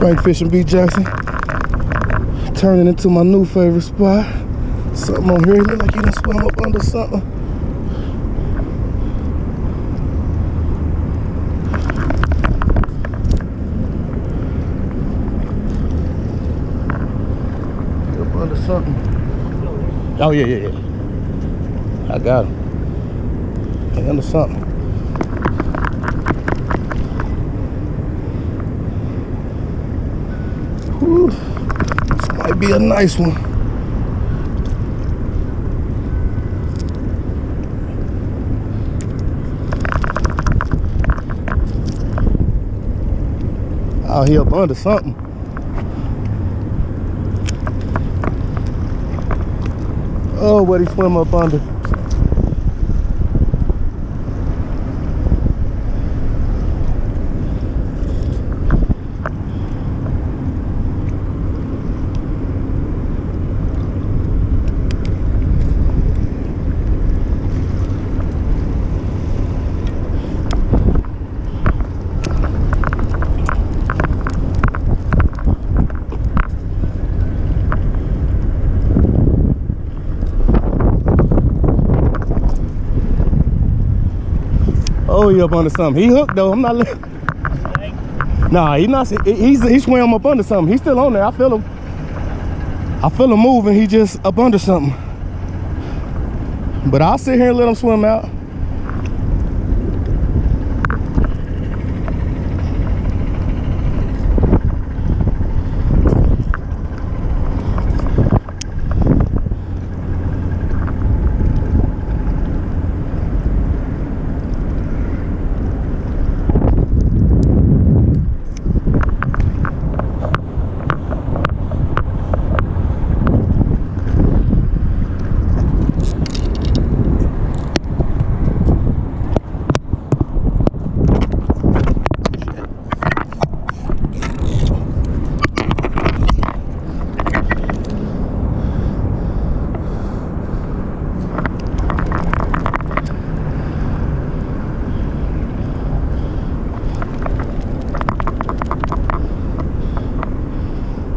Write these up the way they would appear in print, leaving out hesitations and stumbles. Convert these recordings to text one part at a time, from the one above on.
Bank fishing B Jackson. Turning into my new favorite spot. Something on here look like you done swim up under something. Up under something. Oh yeah. I got him. Under something. Whew. This might be a nice one. Out here up under something. Oh, what he swim up under? Oh, he up under something. He hooked though. I'm not looking. Nah, he not. He swam up under something. He's still on there. I feel him. I feel him moving. He just up under something. But I'll sit here and let him swim out.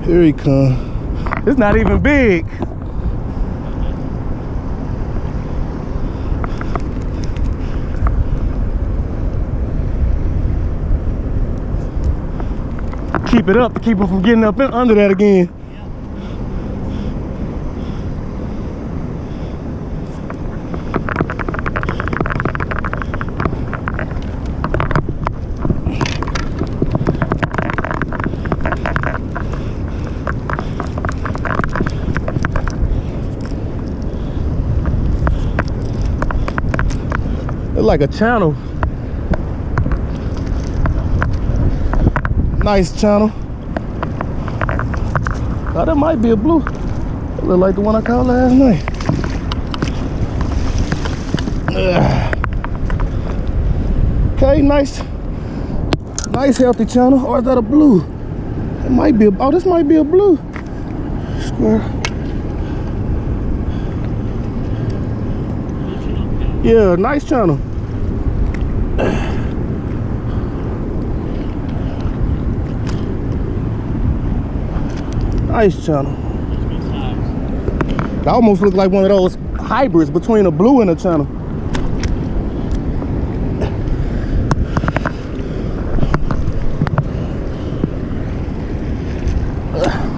Here he comes. It's not even big. Keep it up to keep him from getting up in under that again. It's like a channel. Nice channel. Oh, that might be a blue. It look like the one I caught last night. Okay, nice healthy channel. Or is that a blue? It might be a, oh, this might be a blue. Square. Yeah, nice channel. Nice channel. It almost looks like one of those hybrids between a blue and a channel.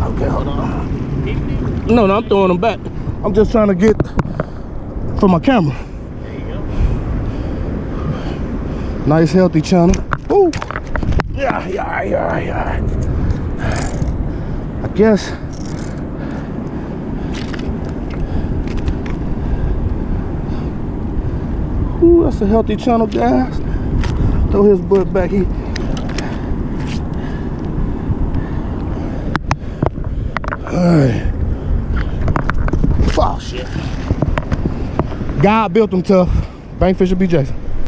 Okay, hold on. No, I'm throwing them back. I'm just trying to get for my camera. There you go. Nice healthy channel. Ooh. Yeah. I guess. Ooh, that's a healthy channel, guys. Throw his butt back here. Alright. Oh shit. God built them tough. Bank Fisher B Jackson.